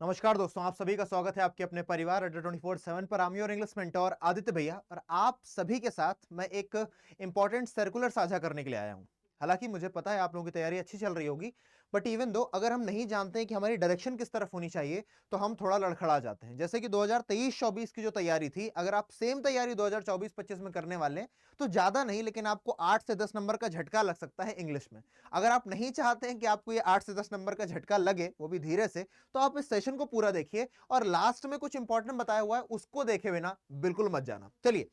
नमस्कार दोस्तों, आप सभी का स्वागत है आपके अपने परिवार अड्डा 24/7 पर। आम योर इंग्लिश मेंटोर आदित्य भैया, और आप सभी के साथ मैं एक इंपॉर्टेंट सर्कुलर साझा करने के लिए आया हूं। हालांकि मुझे पता है आप लोगों की तैयारी अच्छी चल रही होगी, बट इवन दो अगर हम नहीं जानते हैं कि हमारी डायरेक्शन किस तरफ होनी चाहिए तो हम थोड़ा लड़खड़ा जाते हैं। जैसे कि 2023-24 की जो तैयारी थी, अगर आप सेम तैयारी 2024-25 में करने वाले हैं तो ज्यादा नहीं, लेकिन आपको 8 से 10 नंबर का झटका लग सकता है इंग्लिश में। अगर आप नहीं चाहते हैं कि आपको ये 8 से 10 नंबर का झटका लगे, वो भी धीरे से, तो आप इस सेशन को पूरा देखिए और लास्ट में कुछ इंपॉर्टेंट बताया हुआ है उसको देखे बिना बिल्कुल मत जाना। चलिए,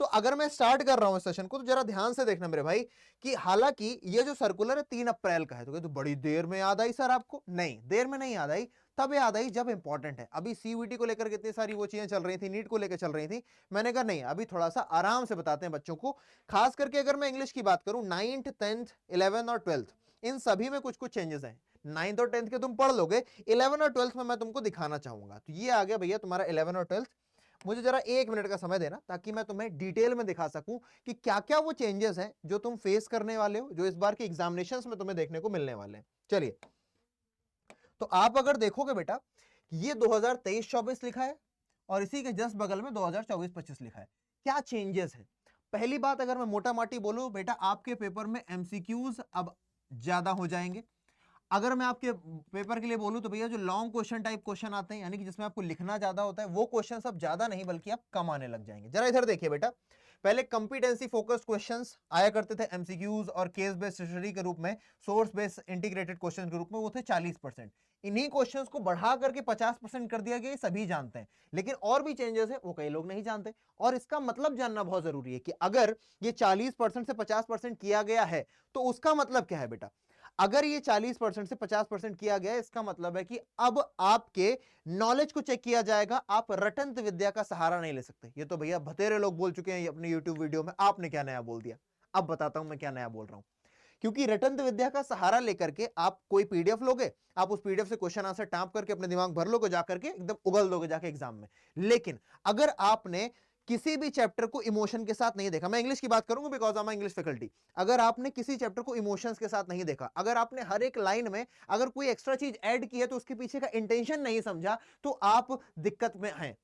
तो अगर मैं स्टार्ट कर रहा हूं इस सेशन को तो जरा ध्यान से देखना मेरे भाई कि हालांकि ये जो सर्कुलर है 3 अप्रैल का है। तो बड़ी देर में याद आई सर आपको? नहीं, देर में नहीं याद आई, तब याद आई जब इंपॉर्टेंट है। अभी सीयूईटी को लेकर कितनी सारी वो चीजें चल रही थी, नीट को लेकर चल रही थी। मैंने कहा नहीं, अभी थोड़ा सा आराम से बताते हैं बच्चों को। खास करके अगर मैं इंग्लिश की बात करूं, 9th 10th 11th और 12th इन सभी में कुछ कुछ चेंजेस हैं। 9th और 10th के तुम पढ़ लोगे, 11 और 12th में मैं तुमको दिखाना चाहूंगा। तो ये आ गया भैया तुम्हारा 11 और 12th। मुझे जरा 1 मिनट का समय देना ताकि मैं तुम्हें डिटेल में दिखा सकूं कि क्या क्या वो चेंजेस हैं जो तुम फेस करने वाले हो, जो इस बार के एग्जामिनेशंस में तुम्हें देखने को मिलने वाले हैं। चलिए, तो आप अगर देखोगे बेटा, ये 2023-24 लिखा है और इसी के जस्ट बगल में 2024-25 लिखा है। क्या चेंजेस है? पहली बात अगर मैं मोटा माटी बोलूं बेटा, आपके पेपर में एमसीक्यूज अब ज्यादा हो जाएंगे। अगर मैं आपके पेपर के लिए बोलूं तो भैया जो लॉन्ग क्वेश्चन टाइप क्वेश्चन आते हैं, यानी कि जिसमें आपको लिखना ज्यादा होता है, वो क्वेश्चन अब ज्यादा नहीं बल्कि आप कम आने लग जाएंगे। जरा इधर देखिए बेटा, पहले कंपिटेंसी फोकस्ड क्वेश्चंस आया करते थे एमसीक्यूज और केस बेस्ड स्टडी के रूप में, सोर्स बेस्ड इंटीग्रेटेड क्वेश्चन के रूप में, वो थे 40%। इन्हीं क्वेश्चंस को बढ़ा करके 50% कर दिया गया, सभी जानते हैं। लेकिन और भी चेंजेस है वो कई लोग नहीं जानते, और इसका मतलब जानना बहुत जरूरी है कि अगर ये 40% से 50% किया गया है तो उसका मतलब क्या है बेटा। अगर ये 40% से 50% किया गया, इसका मतलब है कि अब आपके नॉलेज को चेक किया जाएगा, आप रटंत विद्या का सहारा नहीं ले सकते। ये तो भैया बतेरे लोग बोल चुके हैं अपने यूट्यूब वीडियो में, आपने क्या नया बोल दिया। अब बताता हूं मैं क्या नया बोल रहा हूं। क्योंकि रटंत विद्या का सहारा लेकर के आप कोई पीडीएफ लोगे, आप उस पीडीएफ से क्वेश्चन आंसर टाँप करके अपने दिमाग भर लोगे, जाकर के एकदम उगल दोगे जाके एग्जाम में। लेकिन अगर आपने किसी भी चैप्टर को इमोशन के साथ नहीं देखा, मैं इंग्लिश की बात करूंगा because I am English faculty, अगर आपने किसी चैप्टर को इमोशंस के साथ नहीं देखा, अगर आपने हर एक लाइन में अगर कोई एक्स्ट्रा चीज ऐड की है तो उसके पीछे का इंटेंशन नहीं समझा, तो आप दिक्कत में हैं।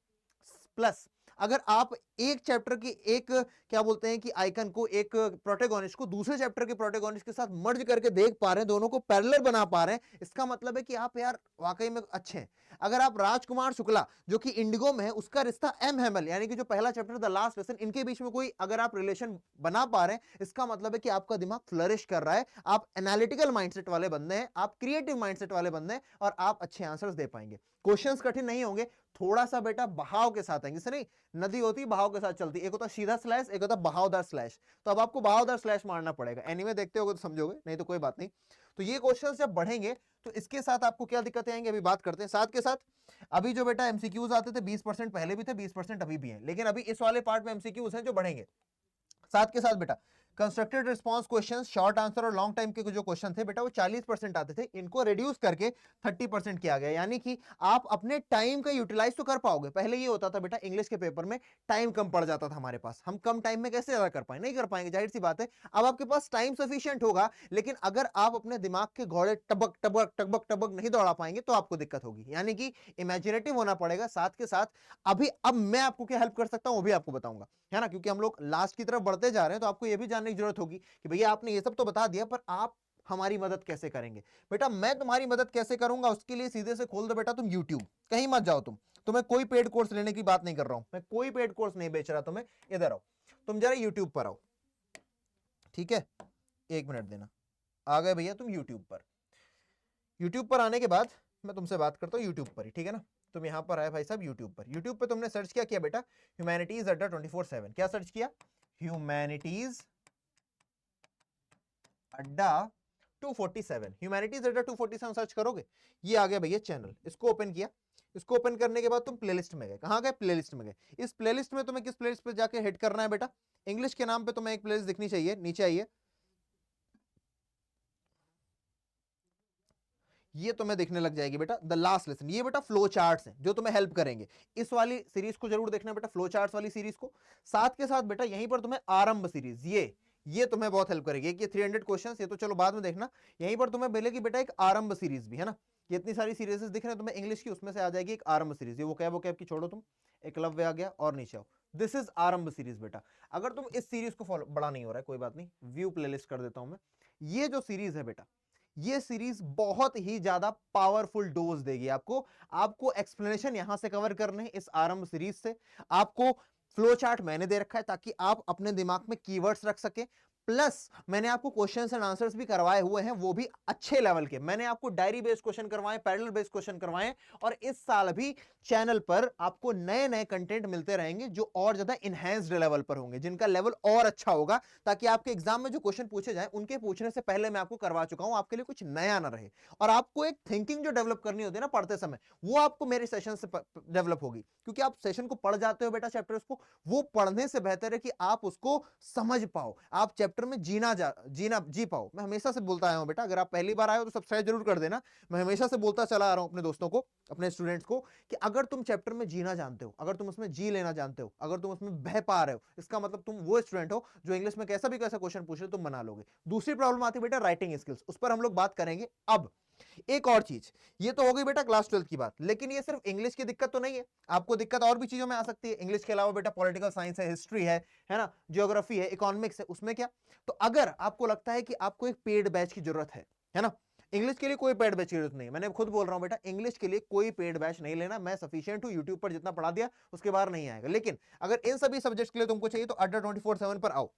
प्लस अगर आप एक चैप्टर की एक क्या बोलते हैं कि आइकन को, एक प्रोटैगोनिस्ट को दूसरे चैप्टर के प्रोटैगोनिस्ट के साथ मर्ज करके देख पा रहे हैं, दोनों को पैरेलल बना पा रहे हैं, इसका मतलब है कि आप यार वाकई में अच्छे हैं। अगर आप राजकुमार शुक्ला जो कि इंडिगो में है, उसका रिश्ता एम हेमल यानी कि जो पहला चैप्टर द लास्ट लेसन, इनके बीच में कोई अगर आप रिलेशन बना पा रहे हैं, इसका मतलब है कि आपका दिमाग फ्लरिश कर रहा है, आप एनालिटिकल माइंडसेट वाले बंदे हैं, आप क्रिएटिव माइंडसेट वाले बंदे हैं, और आप अच्छे आंसर्स दे पाएंगे। क्वेश्चंस कठिन नहीं होंगे, थोड़ा सा बेटा बहाव के साथ आएंगे। नहीं, नदी होती बहाव के साथ चलती, एक होता सीधा स्लैश, एक होता बहावदार स्लैश। तो अब आपको बहावदार स्लैश मारना पड़ेगा। एनीवे देखते होगे तो समझोगे, नहीं तो कोई बात नहीं। तो ये क्वेश्चंस जब बढ़ेंगे तो इसके साथ आपको क्या दिक्कतें आएंगी अभी बात करते हैं। साथ के साथ अभी जो बेटा एमसीक्यूज आते थे 20% पहले भी थे, 20% अभी भी हैं, लेकिन अभी इस वाले पार्ट में एमसीक्यूज हैं जो बढ़ेंगे। साथ के साथ बेटा constructed response questions, short answer और लॉन्ग टाइम के जो क्वेश्चन थे बेटा, वो 40% आते थे, इनको रिड्यूस करके 30% किया गया। यानी कि आप अपने टाइम का यूटिलाइज तो कर पाओगे। पहले ये होता था बेटा, इंग्लिश के पेपर में टाइम कम पड़ जाता था हमारे पास, हम कम टाइम में कैसे ज्यादा कर पाएंगे, नहीं कर पाएंगे, जाहिर सी बात है। अब आपके पास टाइम सफिशियंट होगा, लेकिन अगर आप अपने दिमाग के घोड़े टबक टबक टबक टबक नहीं दौड़ा पाएंगे तो आपको दिक्कत होगी। यानी कि इमेजिनेटिव होना पड़ेगा। साथ के साथ अभी अब मैं आपको क्या हेल्प कर सकता हूं वो भी आपको बताऊंगा, है ना, क्योंकि हम लोग लास्ट की तरफ बढ़ते जा रहे हैं, तो आपको यह भी जानने की जरूरत होगी कि भैया आपने ये सब तो बता दिया, पर आप हमारी मदद कैसे करेंगे। बेटा मैं तुम्हारी मदद कैसे करूंगा, उसके लिए सीधे से खोल दो बेटा तुम यूट्यूब, कहीं मत जाओ तुम। तुम्हें कोई पेड कोर्स लेने की बात नहीं कर रहा हूं मैं, कोई पेड कोर्स नहीं बेच रहा तुम्हें। इधर आओ, तुम जरा यूट्यूब पर आओ, ठीक है, 1 मिनट देना। आ गए भैया तुम यूट्यूब पर। यूट्यूब पर आने के बाद मैं तुमसे बात करता हूं यूट्यूब पर ही, ठीक है ना। तुम यहां पर आए भाई साहब यूट्यूब पर। यूट्यूब पर तुमने सर्च क्या किया बेटा, ह्यूमैनिटीज अड्डा 24/7। क्या सर्च किया? ह्यूमैनिटीज अड्डा 247। ह्यूमैनिटीज अड्डा 247 सर्च करोगे, ये आ गया भैया चैनल। इसको ओपन किया, इसको ओपन करने के बाद तुम प्लेलिस्ट में गए। कहां गए? प्लेलिस्ट में गए। इस प्लेलिस्ट में तुम्हें किस प्लेलिस्ट पे जाके हिट करना है बेटा? इंग्लिश के नाम पे तुम्हें एक प्लेलिस्ट दिखनी चाहिए, नीचे आइए, ये तुम्हें दिखने लग जाएगी बेटा द लास्ट लेसन। ये बेटा फ्लो चार्ट्स हैं जो तुम्हें हेल्प करेंगे। इस वाली सीरीज को जरूर देखना बेटा, फ्लो चार्ट्स वाली सीरीज को। साथ के साथ बेटा यहीं पर तुम्हें आरंभ सीरीज, ये तुम्हें बहुत हेल्प करेगी। ये 300 क्वेश्चंस, ये तो चलो बाद में देखना। यहीं पर तुम्हें मिलेगी बेटा एक आरंभ सीरीज भी, है ना। ये इतनी सारी सीरीज दिख रहे हैं तुम्हें इंग्लिश की, उसमें से आ जाएगी एक आरंभ सीरीज। ये वो कैब की छोड़ो तुम, एकलव्य आ गया और नीचे आओ, दिस इज आरंभ सीरीज बेटा। अगर तुम इस सीरीज को फॉलो, बड़ा नहीं हो रहा है कोई बात नहीं, व्यू प्लेलिस्ट कर देता हूं मैं। ये जो सीरीज है बेटा, ये सीरीज बहुत ही ज्यादा पावरफुल डोज देगी आपको। आपको एक्सप्लेनेशन यहां से कवर करने इस आरंभ सीरीज से। आपको फ्लो चार्ट मैंने दे रखा है ताकि आप अपने दिमाग में कीवर्ड्स रख सके, प्लस मैंने आपको क्वेश्चंस एंड आंसर्स भी करवाए हुए हैं, वो भी अच्छे लेवल के। मैंने आपको डायरी बेस्ड क्वेश्चन करवाए, पैरेलल बेस्ड क्वेश्चन करवाए, और इस साल भी चैनल पर आपको नए नए कंटेंट मिलते रहेंगे जो और ज्यादा इनहैंस्ड लेवल पर होंगे, जिनका लेवल और अच्छा होगा, ताकि आपके एग्जाम में जो क्वेश्चन पूछे जाए उनके पूछने से पहले मैं आपको करवा चुका हूं, आपके लिए कुछ नया ना रहे। और आपको एक थिंकिंग जो डेवलप करनी होती है ना पढ़ते समय, वो आपको मेरे सेशन से डेवलप होगी, क्योंकि आप सेशन को पढ़ जाते हो बेटा, चैप्टर्स को, वो पढ़ने से बेहतर है कि आप उसको समझ पाओ, आप चैप्टर में जी पाओ। मैं हमेशा से बोलता आया हूं बेटा, अगर आप पहली बार आए हो तो सब्सक्राइब जरूर कर देना। मैं हमेशा से बोलता चला आ रहा हूं अपने दोस्तों को, अपने स्टूडेंट्स को, कि अगर तुम चैप्टर में जीना जानते हो, अगर तुम उसमें जी लेना जानते हो, अगर तुम उसमें बह पा रहे हो, इसका मतलब तुम वो स्टूडेंट हो जो इंग्लिश में कैसा क्वेश्चन पूछ रहे तुम बना लोगे। दूसरी प्रॉब्लम आती है बेटा राइटिंग स्किल्स, उस पर हम लोग बात करेंगे। अब एक और चीज, ये तो हो गई बेटा क्लास 12 की बात, लेकिन ये सिर्फ इंग्लिश की दिक्कत तो नहीं है, आपको दिक्कत और भी चीजों में आ सकती है। इंग्लिश के अलावा बेटा पॉलिटिकल साइंस है, हिस्ट्री है ना, ज्योग्राफी है, इकोनॉमिक्स है, उसमें क्या? तो अगर आपको लगता है कि आपको एक पेड बैच की जरूरत है ना, इंग्लिश के लिए कोई पेड बैच की जरूरत नहीं है, मैंने खुद बोल रहा हूं बेटा, इंग्लिश के लिए कोई पेड बैच नहीं लेना, मैं सफिशिएंट हूं, यूट्यूब पर जितना पढ़ा दिया उसके बाहर नहीं आएगा। लेकिन अगर इन सभी सब्जेक्ट्स के लिए तुमको चाहिए तो अड्डा 24/7 पर आओ।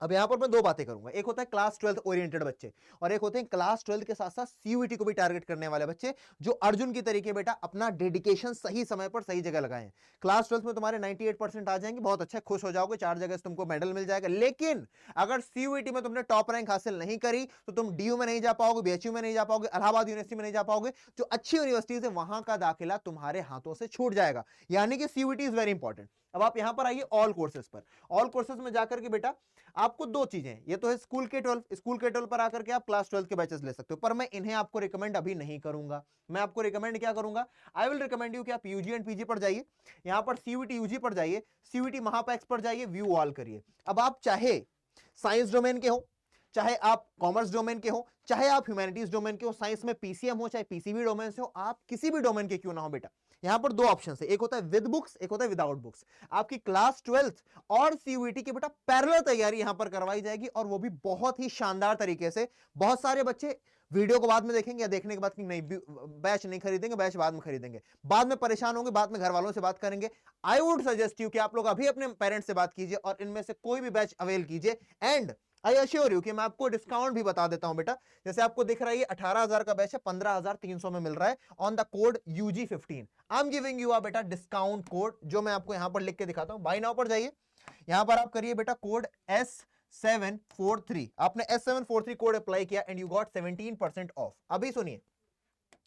अब यहां पर मैं दो बातें करूंगा, एक होता है क्लास 12 ओरिएंटेड बच्चे, और एक होते हैं क्लास 12 के साथ साथ सीयूईटी को भी टारगेट करने वाले बच्चे, जो अर्जुन की तरीके बेटा अपना डेडिकेशन सही समय पर सही जगह लगाएं। क्लास 12 में तुम्हारे 98% आ जाएंगे, बहुत अच्छा, खुश हो जाओगे, 4 जगह से तुमको मेडल मिल जाएगा। लेकिन अगर सीयूईटी में तुमने टॉप रैंक हासिल नहीं करी तो तुम डीयू में नहीं जा पाओगे, बीएचयू में नहीं जा पाओगे, इलाहाबाद यूनिवर्सिटी में नहीं जा पाओगे, जो अच्छी यूनिवर्सिटीज है वहां का दाखिला तुम्हारे हाथों से छूट जाएगा। यानी कि सीयूईटी इज वेरी इंपॉर्टेंट। अब आप यहां पर आइए ऑल कोर्सेज पर। ऑल कोर्सेज में जाकर के बेटा आपको दो चीजें, ये तो है स्कूल के 12, स्कूल के 12 पर आकर के आप क्लास 12 के बैचेस ले सकते हो, पर मैं इन्हें आपको रिकमेंड अभी नहीं करूंगा। मैं आपको रिकमेंड क्या करूंगा, आई विल रिकमेंड यू कि आप यूजी एंड पीजी पर जाइए, यहां पर सीयूईटी यूजी पर जाइए, सीयूईटी महापैक्स पर जाइए, व्यू ऑल करिए। अब आप चाहे साइंस डोमेन के हो, चाहे आप कॉमर्स डोमेन के हो, चाहे आप ह्यूमैनिटीज डोमेन के हो, साइंस में पीसीएम हो चाहे पीसीबी डोमेन से हो, आप किसी भी डोमेन के क्यों ना हो बेटा, यहां पर दो ऑप्शन है, एक होता है विद बुक्स, एक होता है विदाउट बुक्स। आपकी क्लास 12 और सीयूईटी की बेटा पैरेलल तैयारी यहां पर करवाई जाएगी, और वो भी बहुत ही शानदार तरीके से। बहुत सारे बच्चे वीडियो को बाद में देखेंगे या देखने के बाद कि नहीं बैच नहीं खरीदेंगे, बैच बाद में खरीदेंगे, बाद में परेशान होंगे, बाद में घर वालों से बात करेंगे। आई वुड सजेस्ट यू कि आप लोग अभी अपने पेरेंट्स से बात कीजिए और इनमें से कोई भी बैच अवेल कीजिए। एंड आई अश्योर यू कि मैं आपको डिस्काउंट भी बता देता हूं बेटा, जैसे आपको दिख रहा है 18,000 का बैच है, 15,300 में मिल रहा है on the code UG15। I am giving you अ बेटा डिस्काउंट कोड, जो मैं आपको यहां पर लिख के दिखाता हूं। बाय नाउ पर जाइए, यहां पर आप करिए बेटा कोड S743, आपने S743 कोड अप्लाई किया एंड यू गॉट 17% ऑफ। अभी सुनिए,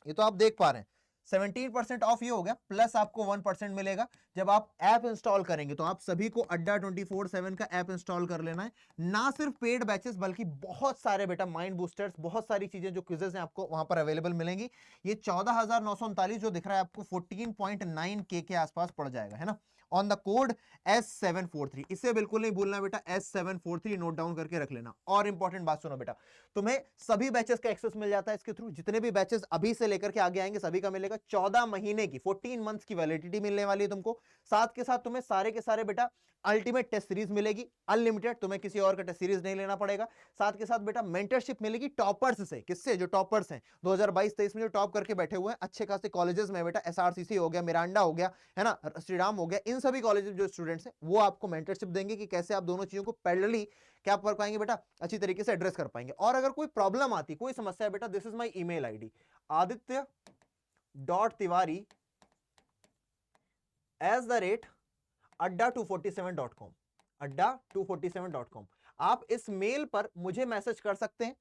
ये तो आप देख पा रहे हैं 17% ऑफ ये हो गया, प्लस आपको 1% मिलेगा जब आप ऐप इंस्टॉल करेंगे। तो आप सभी को अड्डा 24/7 का ऐप इंस्टॉल कर लेना है, ना सिर्फ पेड बैचेस बल्कि बहुत सारे बेटा माइंड बूस्टर्स, बहुत सारी चीजें जो क्विजेस हैं आपको वहां पर अवेलेबल मिलेंगी। ये 14,939 जो दिख रहा है आपको 14.9K के आसपास पड़ जाएगा, है ना, ऑन द कोड S743। इसे बिल्कुल नहीं भूलना बेटा, S743 नोट डाउन करके रख लेना। और इंपॉर्टेंट बात सुनो बेटा, तुम्हें सभी बैचेस का एक्सेस मिल जाता है इसके थ्रू, जितने भी बैचेस अभी से लेकर के आगे आएंगे सभी का मिलेगा। 14 महीने की 14 मंथ्स की वैलिडिटी मिलने वाली है तुमको। साथ के साथ तुम्हें सारे के सारे बेटा अल्टीमेट टेस्ट सीरीज मिलेगी, अनलिमिटेड, तुम्हें किसी और का टेस्ट सीरीज नहीं लेना पड़ेगा। साथ के साथ बेटा मेंटरशिप मिलेगी टॉपर्स से। किससे? जो टॉपर्स हैं 2022-23 में जो टॉप करके बैठे हुए हैं अच्छे खासे कॉलेजेस में बेटा, एसआरसीसी हो गया, मिरांडा हो गया, है ना, श्रीराम हो गया, इन सभी कॉलेज जो स्टूडेंट्स हैं वो आपको मेंटरशिप देंगे कि कैसे आप दोनों चीजों को पैरेलली क्या कर पाएंगे बेटा, अच्छी तरीके से एड्रेस कर पाएंगे। और अगर कोई प्रॉब्लम आती, कोई समस्या है बेटा, this is my email ID aditya.tiwari@adda247.com, adda247.com। आप इस मेल पर मुझे मैसेज कर सकते हैं,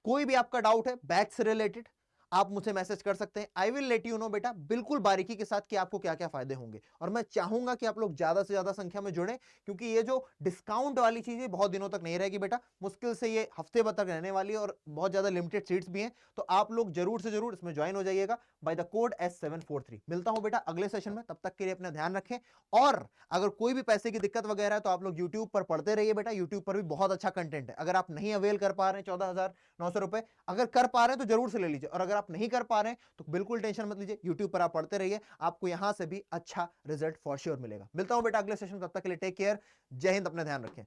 कोई भी आपका डाउट है बैच से रिलेटेड आप मुझे मैसेज कर सकते हैं। I will let you know बेटा बिल्कुल बारीकी के साथ कि आपको क्या क्या फायदे होंगे। और मैं चाहूंगा कि आप लोग ज्यादा से ज्यादा संख्या में जुड़ें, क्योंकि ये जो डिस्काउंट वाली चीज है बहुत दिनों तक नहीं रहेगी बेटा, मुश्किल से ये हफ्ते भर तक रहने वाली है और बहुत ज्यादा लिमिटेड सीट्स भी हैं। तो आप लोग जरूर से जरूर इसमें ज्वाइन हो जाइएगा बाय द कोड S743। मिलता हूं बेटा अगले सेशन में, तब तक के लिए अपना ध्यान रखें। और अगर कोई भी पैसे की दिक्कत वगैरह है तो आप लोग यूट्यूब पर पढ़ते रहिए बेटा, यूट्यूब पर भी बहुत अच्छा कंटेंट है। अगर आप नहीं अवेल कर पा रहे हैं 14,900 रुपए, अगर कर पा रहे हैं तो जरूर से ले लीजिए। और अगर आप आप नहीं कर पा रहे हैं तो बिल्कुल टेंशन मत लीजिए, यूट्यूब पर आप पढ़ते रहिए, आपको यहां से भी अच्छा रिजल्ट फॉर श्योर मिलेगा। मिलता हूं बेटा अगले सेशन, तब तक के लिए टेक केयर, जय हिंद, अपना ध्यान रखें।